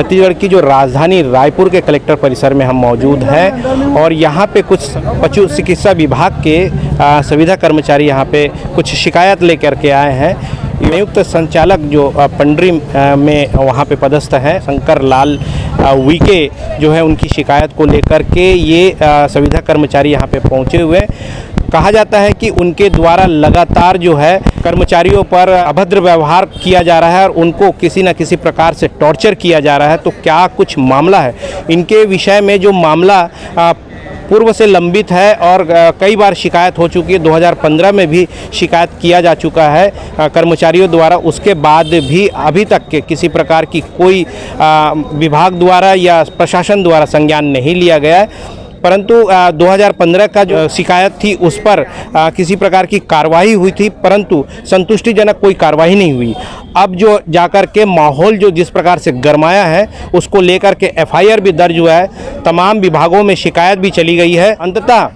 छत्तीसगढ़ की जो राजधानी रायपुर के कलेक्टर परिसर में हम मौजूद हैं और यहाँ पे कुछ पशु चिकित्सा विभाग के संविदा कर्मचारी यहाँ पे कुछ शिकायत लेकर के आए हैं। संयुक्त संचालक जो पंडरी में वहाँ पे पदस्थ हैं शंकर लाल वीके जो है, उनकी शिकायत को लेकर के ये संविदा कर्मचारी यहाँ पे पहुँचे हुए हैं। कहा जाता है कि उनके द्वारा लगातार जो है कर्मचारियों पर अभद्र व्यवहार किया जा रहा है और उनको किसी न किसी प्रकार से टॉर्चर किया जा रहा है। तो क्या कुछ मामला है इनके विषय में? जो मामला पूर्व से लंबित है और कई बार शिकायत हो चुकी है, 2015 में भी शिकायत किया जा चुका है कर्मचारियों द्वारा। उसके बाद भी अभी तक के किसी प्रकार की कोई विभाग द्वारा या प्रशासन द्वारा संज्ञान नहीं लिया गया है। परंतु 2015 का जो शिकायत थी उस पर किसी प्रकार की कार्रवाई हुई थी, परंतु संतुष्टिजनक कोई कार्रवाई नहीं हुई। अब जो जाकर के माहौल जो जिस प्रकार से गरमाया है उसको लेकर के एफआईआर भी दर्ज हुआ है, तमाम विभागों में शिकायत भी चली गई है। अंततः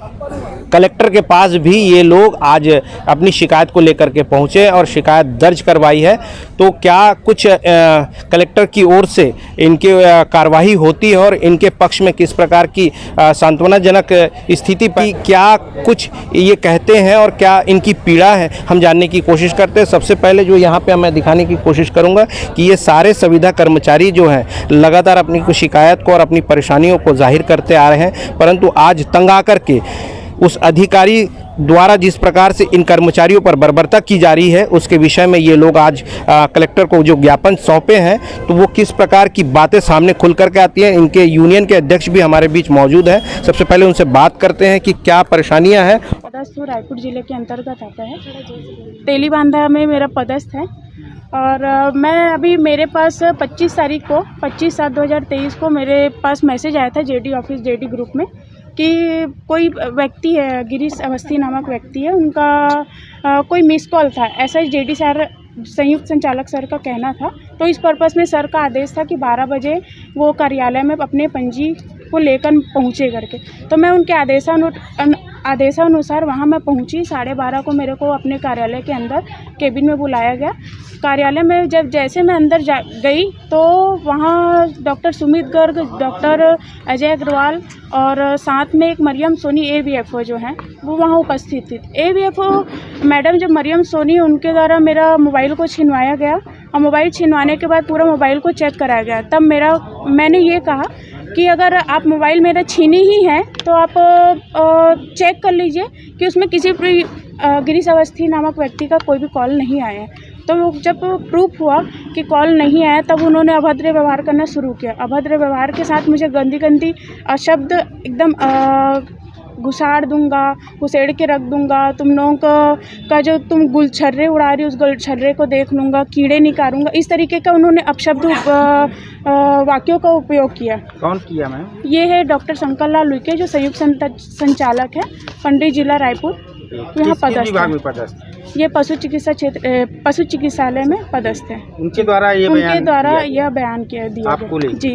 कलेक्टर के पास भी ये लोग आज अपनी शिकायत को लेकर के पहुँचे और शिकायत दर्ज करवाई है। तो क्या कुछ कलेक्टर की ओर से इनके कार्रवाई होती है और इनके पक्ष में किस प्रकार की सांत्वनाजनक स्थिति पर क्या कुछ ये कहते हैं और क्या इनकी पीड़ा है, हम जानने की कोशिश करते हैं। सबसे पहले जो यहाँ पे मैं दिखाने की कोशिश करूँगा कि ये सारे संविदा कर्मचारी जो हैं लगातार अपनी शिकायत को और अपनी परेशानियों को जाहिर करते आ रहे हैं, परंतु आज तंग आकर के उस अधिकारी द्वारा जिस प्रकार से इन कर्मचारियों पर बर्बरता की जा रही है उसके विषय में ये लोग आज कलेक्टर को जो ज्ञापन सौंपे हैं, तो वो किस प्रकार की बातें सामने खुल करके आती हैं। इनके यूनियन के अध्यक्ष भी हमारे बीच मौजूद हैं। सबसे पहले उनसे बात करते हैं कि क्या परेशानियां हैं। पदस्थ रायपुर जिले के अंतर्गत आता है, तेलीबांधा में मेरा पदस्थ है और मैं अभी मेरे पास 25 तारीख को 25/7/2023 को मेरे पास मैसेज आया था जेडी ऑफिस जेडी ग्रुप में कि कोई व्यक्ति है, गिरीश अवस्थी नामक व्यक्ति है, उनका कोई मिस कॉल था, ऐसा जेडी सर संयुक्त संचालक सर का कहना था। तो इस पर्पस में सर का आदेश था कि 12 बजे वो कार्यालय में अपने पंजी को लेकर पहुँचे करके। तो मैं उनके आदेशानुसार वहाँ मैं पहुँची। 12:30 को मेरे को अपने कार्यालय के अंदर केबिन में बुलाया गया। कार्यालय में जैसे मैं अंदर गई तो वहाँ डॉक्टर सुमित गर्ग, डॉक्टर अजय अग्रवाल और साथ में एक मरियम सोनी AVFO जो हैं वो वहाँ उपस्थित थी। AVFO मैडम जब मरियम सोनी, उनके द्वारा मेरा मोबाइल को छिनवाया गया और मोबाइल छिनवाने के बाद पूरा मोबाइल को चेक कराया गया। तब मैंने ये कहा कि अगर आप मोबाइल मेरा छीनी ही है तो आप चेक कर लीजिए कि उसमें किसी भी गिरीश अवस्थी नामक व्यक्ति का कोई भी कॉल नहीं आया है। तो जब प्रूफ हुआ कि कॉल नहीं आया तब उन्होंने अभद्र व्यवहार करना शुरू किया। अभद्र व्यवहार के साथ मुझे गंदी गंदी शब्द एकदम घुसाड़ दूंगा, घुसेड़ के रख दूंगा, तुम लोगों का जो तुम गुलछर्रे उड़ा रही उस गुलछर्रे को देख लूँगा, कीड़े निकालूंगा, इस तरीके का उन्होंने अपशब्द वाक्यों का उपयोग किया। कौन किया मैम? ये है डॉक्टर शंकर लाल वीके जो संयुक्त संचालक है पंडरी जिला रायपुर, यहाँ पदस्थ है। ये पशु चिकित्सालय में पदस्थ है। उनके द्वारा यह बयान किया दिया आपको? जी।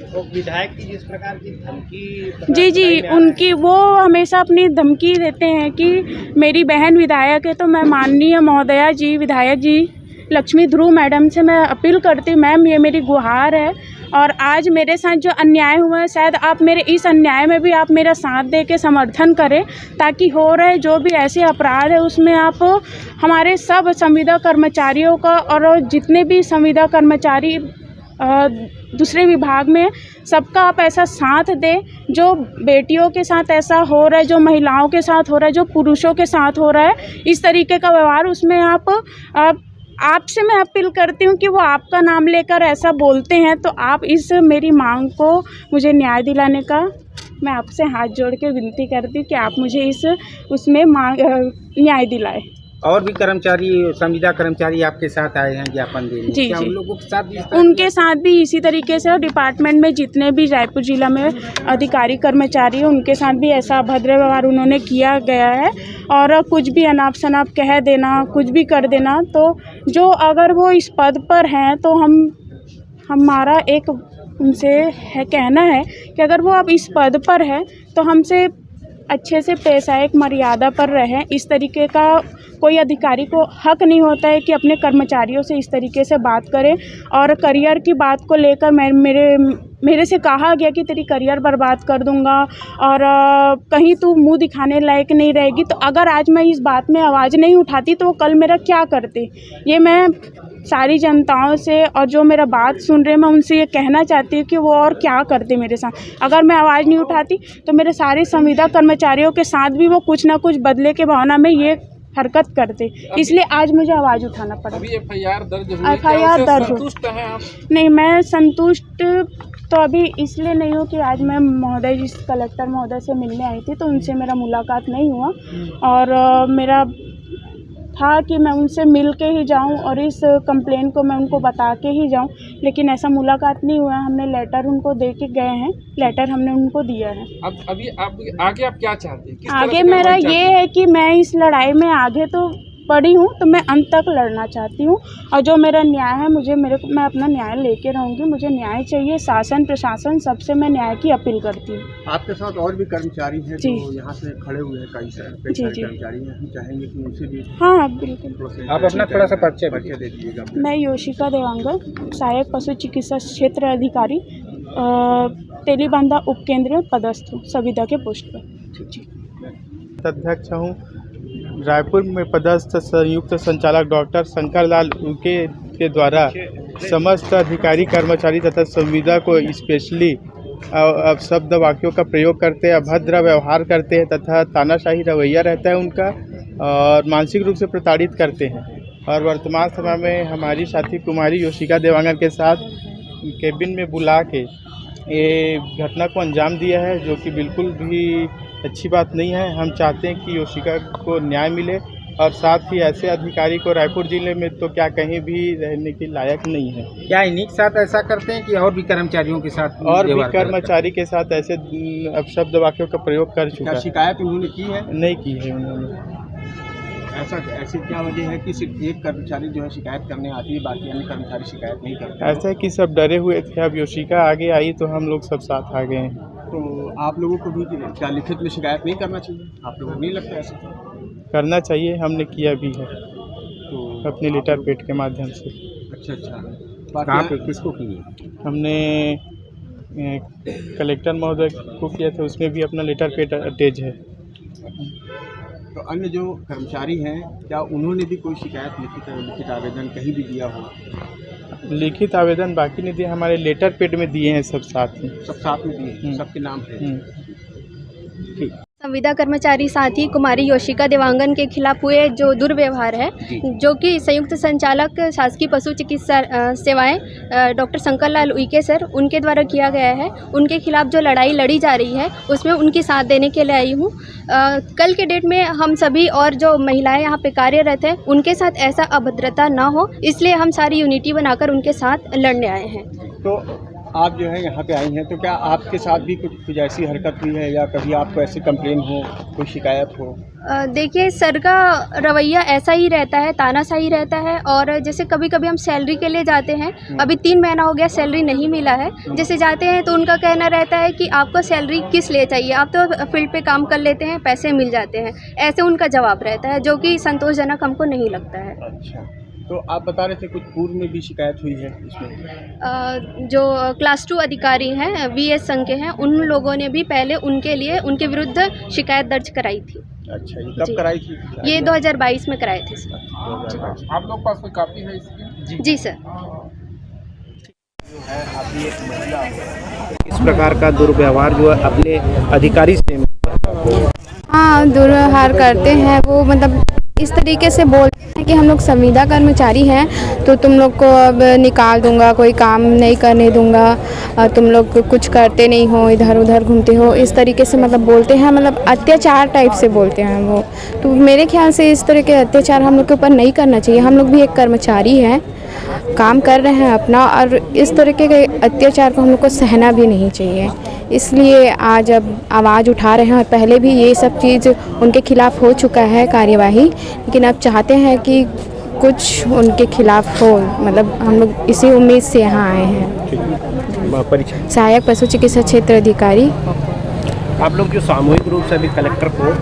तो विधायक की जिस प्रकार की धमकी जी उनकी वो हमेशा अपनी धमकी देते हैं कि मेरी बहन विधायक है। तो मैं माननीय महोदया जी, विधायक जी लक्ष्मी ध्रुव मैडम से मैं अपील करती हूँ, मैम ये मेरी गुहार है और आज मेरे साथ जो अन्याय हुआ है शायद आप मेरे इस अन्याय में भी आप मेरा साथ दे के समर्थन करें, ताकि हो रहे जो भी ऐसे अपराध है उसमें आप हमारे सब संविदा कर्मचारियों का और जितने भी संविदा कर्मचारी दूसरे विभाग में सबका आप ऐसा साथ दें। जो बेटियों के साथ ऐसा हो रहा है, जो महिलाओं के साथ हो रहा है, जो पुरुषों के साथ हो रहा है, इस तरीके का व्यवहार उसमें आपसे मैं अपील करती हूँ कि वो आपका नाम लेकर ऐसा बोलते हैं तो आप इस मेरी मांग को मुझे न्याय दिलाने का मैं आपसे हाथ जोड़ के विनती करती हूँ कि आप मुझे उसमें न्याय दिलाए। और भी कर्मचारी, संविदा कर्मचारी आपके साथ आए हैं ज्ञापन देने? जी। उन लोगों के साथ भी उनके साथ भी इसी तरीके से, और डिपार्टमेंट में जितने भी रायपुर जिला में अधिकारी कर्मचारी हैं उनके साथ भी ऐसा अभद्र व्यवहार उन्होंने किया गया है। और कुछ भी अनाप शनाप कह देना, कुछ भी कर देना। तो जो अगर वो इस पद पर हैं तो हमारा एक उनसे कहना है कि अगर वो अब इस पद पर है तो हमसे अच्छे से पेश आए, एक मर्यादा पर रहे। इस तरीके का कोई अधिकारी को हक नहीं होता है कि अपने कर्मचारियों से इस तरीके से बात करे। और करियर की बात को लेकर मेरे से कहा गया कि तेरी करियर बर्बाद कर दूंगा और कहीं तू मुंह दिखाने लायक नहीं रहेगी। तो अगर आज मैं इस बात में आवाज़ नहीं उठाती तो वो कल मेरा क्या करते, ये मैं सारी जनताओं से और जो मेरा बात सुन रहे हैं मैं उनसे ये कहना चाहती हूँ कि वो और क्या करते मेरे साथ। अगर मैं आवाज़ नहीं उठाती तो मेरे सारे संविदा कर्मचारियों के साथ भी वो कुछ ना कुछ बदले के भावना में ये हरकत करते, इसलिए आज मुझे आवाज़ उठाना पड़ा। अभी एफआईआर दर्ज हुई, एफआईआर दर्ज संतुष्ट हैं आप? नहीं, मैं संतुष्ट तो अभी इसलिए नहीं हूँ कि आज मैं महोदय जिस कलेक्टर महोदय से मिलने आई थी तो उनसे मेरा मुलाकात नहीं हुआ और मेरा था कि मैं उनसे मिल के ही जाऊं और इस कंप्लेन को मैं उनको बता के ही जाऊं, लेकिन ऐसा मुलाकात नहीं हुआ। हमने लेटर उनको दे के गए हैं, लेटर हमने उनको दिया है। अब अभी आप आगे आप क्या चाहते हैं? किस तरह आगे से मेरा कार्रवाई ये है कि मैं इस लड़ाई में आगे तो पड़ी हूँ तो मैं अंत तक लड़ना चाहती हूँ और जो मेरा न्याय है मैं अपना न्याय लेके रहूँगी। मुझे न्याय चाहिए, शासन प्रशासन सबसे मैं न्याय की अपील करती हूँ। आपके साथ और भी कर्मचारी हैं जो यहाँ से खड़े हुए हैं, कई सारे कर्मचारी हैं, हम चाहेंगे कि उनसे भी हाँ बिल्कुल। आप अपना थोड़ा सा परिचय दे दीजिएगा। मैं योशिका देवांगन, सहायक पशु चिकित्सा क्षेत्र अधिकारी, तेलीबांधा उपकेंद्र में पदस्थ हूँ, संविदा के पोस्ट पर। अध्यक्ष हूँ। रायपुर में पदस्थ संयुक्त संचालक डॉक्टर शंकर लाल उइके के द्वारा समस्त अधिकारी कर्मचारी तथा संविदा को स्पेशली शब्द वाक्यों का प्रयोग करते हैं, अभद्र व्यवहार करते हैं तथा तानाशाही रवैया रहता है उनका और मानसिक रूप से प्रताड़ित करते हैं। और वर्तमान समय में हमारी साथी कुमारी योशिका देवांगन के साथ केबिन में बुला के ये घटना को अंजाम दिया है, जो कि बिल्कुल भी अच्छी बात नहीं है। हम चाहते हैं कि योशिका को न्याय मिले और साथ ही ऐसे अधिकारी को रायपुर जिले में तो क्या कहीं भी रहने के लायक नहीं है। क्या इन्हीं के साथ ऐसा करते हैं कि और भी कर्मचारियों के साथ और भी व्यवहार करते हैं? कर्मचारी के साथ ऐसे अपशब्द वाक्यों का प्रयोग कर चुका क्या है। शिकायत उन्होंने की है? नहीं की है उन्होंने। ऐसी क्या वजह है कि सिर्फ एक कर्मचारी जो है शिकायत करने आती है, बाकी अन्य कर्मचारी शिकायत नहीं करते? ऐसा है कि सब डरे हुए थे, अब योशिका आगे आई तो हम लोग सब साथ आ गए हैं। तो आप लोगों को भी क्या लिखित में शिकायत नहीं करना चाहिए? आप लोगों को नहीं लगता ऐसा? करना चाहिए, हमने किया भी है तो अपने लेटर पेड के माध्यम से। अच्छा। कहाँ पे किसको किए? हमने कलेक्टर महोदय को किया था, उसमें भी अपना लेटर पेड अटैच है। तो अन्य जो कर्मचारी हैं, क्या उन्होंने भी कोई शिकायत लिखित आवेदन कहीं भी दिया हो? लिखित आवेदन बाकी नहीं दिया, हमारे लेटर पेड में दिए हैं सब साथ में। सब साथ में दिए, सबके नाम है। ठीक। संविदा कर्मचारी साथी कुमारी योशिका देवांगन के खिलाफ हुए जो दुर्व्यवहार है, जो कि संयुक्त संचालक शासकीय पशु चिकित्सा सेवाएं डॉक्टर शंकर लाल उइके सर उनके द्वारा किया गया है, उनके खिलाफ जो लड़ाई लड़ी जा रही है उसमें उनकी साथ देने के लिए आई हूँ। कल के डेट में हम सभी और जो महिलाएं यहाँ पे कार्यरत हैं उनके साथ ऐसा अभद्रता ना हो, इसलिए हम सारी यूनिटी बनाकर उनके साथ लड़ने आए हैं। तो आप जो है यहाँ पे आई हैं, तो क्या आपके साथ भी कुछ ऐसी हरकत हुई है या कभी आपको ऐसी कंप्लेन हो, कोई शिकायत हो? देखिए, सर का रवैया ऐसा ही रहता है, तानाशाही रहता है। और जैसे कभी कभी हम सैलरी के लिए जाते हैं, अभी 3 महीना हो गया सैलरी नहीं मिला है, जैसे जाते हैं तो उनका कहना रहता है कि आपको सैलरी किस लिए चाहिए, आप तो फील्ड पे काम कर लेते हैं, पैसे मिल जाते हैं, ऐसे उनका जवाब रहता है, जो कि संतोषजनक हमको नहीं लगता है। अच्छा, तो आप बता रहे थे कुछ पूर्व में भी शिकायत हुई है इसमें? जो क्लास 2 अधिकारी हैं, वीएस संघ के हैं, उन लोगों ने भी पहले उनके विरुद्ध शिकायत दर्ज कराई थी। अच्छा, ये कब कराई थी? ये 2022 में कराए थे सर। आप लोग पास कोई कापी है इसकी? जी सर। इस प्रकार का दुर्व्यवहार जो है अपने अधिकारी से हाँ दुर्व्यवहार करते हैं वो, मतलब इस तरीके से बोलते हैं कि हम लोग संविदा कर्मचारी हैं तो तुम लोग को अब निकाल दूंगा, कोई काम नहीं करने दूंगा, तुम लोग कुछ करते नहीं हो, इधर उधर घूमते हो, इस तरीके से मतलब बोलते हैं, मतलब अत्याचार टाइप से बोलते हैं वो। तो मेरे ख्याल से इस तरह के अत्याचार हम लोग के ऊपर नहीं करना चाहिए। हम लोग भी एक कर्मचारी हैं, काम कर रहे हैं अपना, और इस तरीके के अत्याचार को हम लोग को सहना भी नहीं चाहिए। इसलिए आज अब आवाज़ उठा रहे हैं, और पहले भी ये सब चीज़ उनके खिलाफ़ हो चुका है कार्यवाही, लेकिन अब चाहते हैं कि कुछ उनके खिलाफ़ हो, मतलब हम लोग इसी उम्मीद से यहाँ आए हैं। सहायक पशु चिकित्सा क्षेत्र अधिकारी आप लोग जो सामूहिक रूप से अभी कलेक्टर को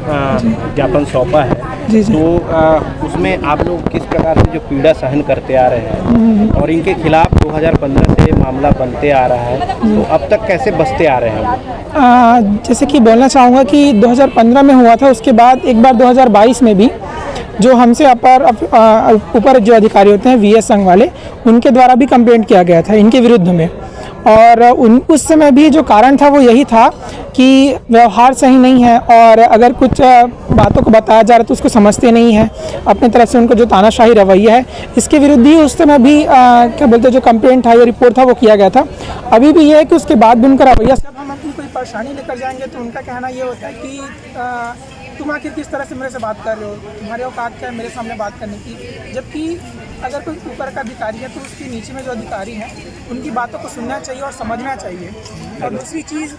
ज्ञापन सौंपा है, जी जी। तो उसमें आप लोग किस प्रकार से जो पीड़ा सहन करते आ रहे हैं और इनके खिलाफ 2015 से मामला बनते आ रहा है, तो अब तक कैसे बचते आ रहे हैं? जैसे कि बोलना चाहूँगा कि 2015 में हुआ था, उसके बाद एक बार 2022 में भी जो हमसे ऊपर जो अधिकारी होते हैं VS संघ वाले, उनके द्वारा भी कंप्लेंट किया गया था इनके विरुद्ध में। और उस समय भी जो कारण था वो यही था कि व्यवहार सही नहीं है, और अगर कुछ बातों को बताया जा रहा है तो उसको समझते नहीं हैं, अपने तरफ से उनको जो तानाशाही रवैया है, इसके विरुद्ध ही उस समय भी क्या बोलते हैं जो कंप्लेंट था या रिपोर्ट था वो किया गया था। अभी भी ये है कि उसके बाद भी उनका रवैया, जब हम अपनी कोई परेशानी लेकर जाएंगे तो उनका कहना ये होता है कि तुम आखिर किस तरह से मेरे से बात कर रहे हो, तुम्हारे औकात क्या है मेरे सामने बात करने की। जबकि अगर कोई ऊपर का अधिकारी है तो उसके नीचे में जो अधिकारी हैं उनकी बातों को सुनना चाहिए और समझना चाहिए। और दूसरी चीज़,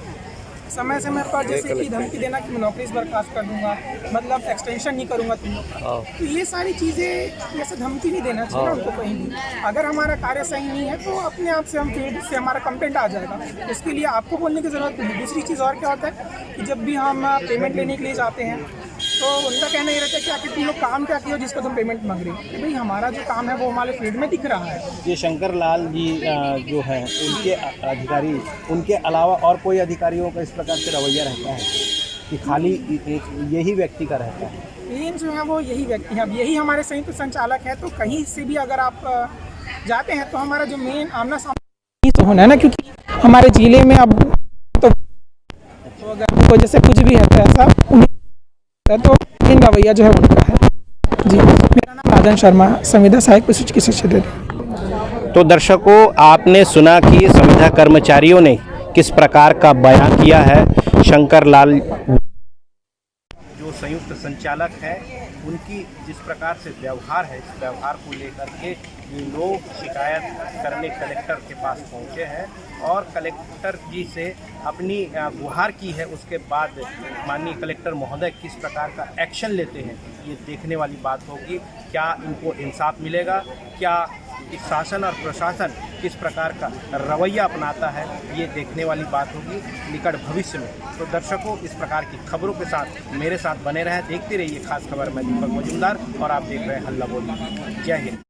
समय समय पर जैसे कि धमकी देना कि मैं नौकरी से बर्खास्त कर दूंगा, मतलब एक्सटेंशन नहीं करूंगा तुम लोग का, तो ये सारी चीज़ें ऐसे धमकी नहीं देना चाहिए ना उनको कहीं भी। अगर हमारा कार्य सही नहीं है तो अपने आप से हम फील्ड से हमारा कंप्लेंट आ जाएगा, उसके लिए आपको बोलने की ज़रूरत नहीं। दूसरी चीज़ और क्या होता है कि जब भी हम पेमेंट लेने के लिए जाते हैं तो उनका कहना ये रहता है कि आखिर तुम लोग काम क्या किए हो जिसको तुम पेमेंट मांग रहे हो, कि भाई हमारा जो काम है वो हमारे फील्ड में दिख रहा है। ये शंकर लाल जी जो हैं उनके अधिकारी, उनके अलावा और कोई अधिकारियों का इस प्रकार से रवैया रहता है कि खाली एक यही व्यक्ति का रहता है? मेन जो है वो यही व्यक्ति है, अब यही हमारे संयुक्त संचालक है। तो कहीं से भी अगर आप जाते हैं तो हमारा जो मेन आमना सामना तो होना है ना, क्योंकि हमारे जिले में अब तो अगर कोई जैसे कुछ भी है तो ऐसा तो मेन रवैया जो है उनका है। जी, मेरा नाम राजन शर्मा, संविदा सहायक पशु चिकित्सक क्षेत्र। तो दर्शकों, आपने सुना कि संविदा कर्मचारियों ने किस प्रकार का बयान किया है। शंकर लाल जो संयुक्त संचालक है, उनकी जिस प्रकार से व्यवहार है, इस व्यवहार को लेकर के ये लोग शिकायत करने कलेक्टर के पास पहुंचे हैं और कलेक्टर जी से अपनी गुहार की है। उसके बाद माननीय कलेक्टर महोदय किस प्रकार का एक्शन लेते हैं, ये देखने वाली बात होगी। क्या इनको इंसाफ मिलेगा, क्या इस शासन और प्रशासन किस प्रकार का रवैया अपनाता है, ये देखने वाली बात होगी निकट भविष्य में। तो दर्शकों, इस प्रकार की खबरों के साथ मेरे साथ बने रहें, देखते रहिए खास खबर। मैं दीपक मजूमदार और आप देख रहे हैं हल्ला बोली। जय हिंद।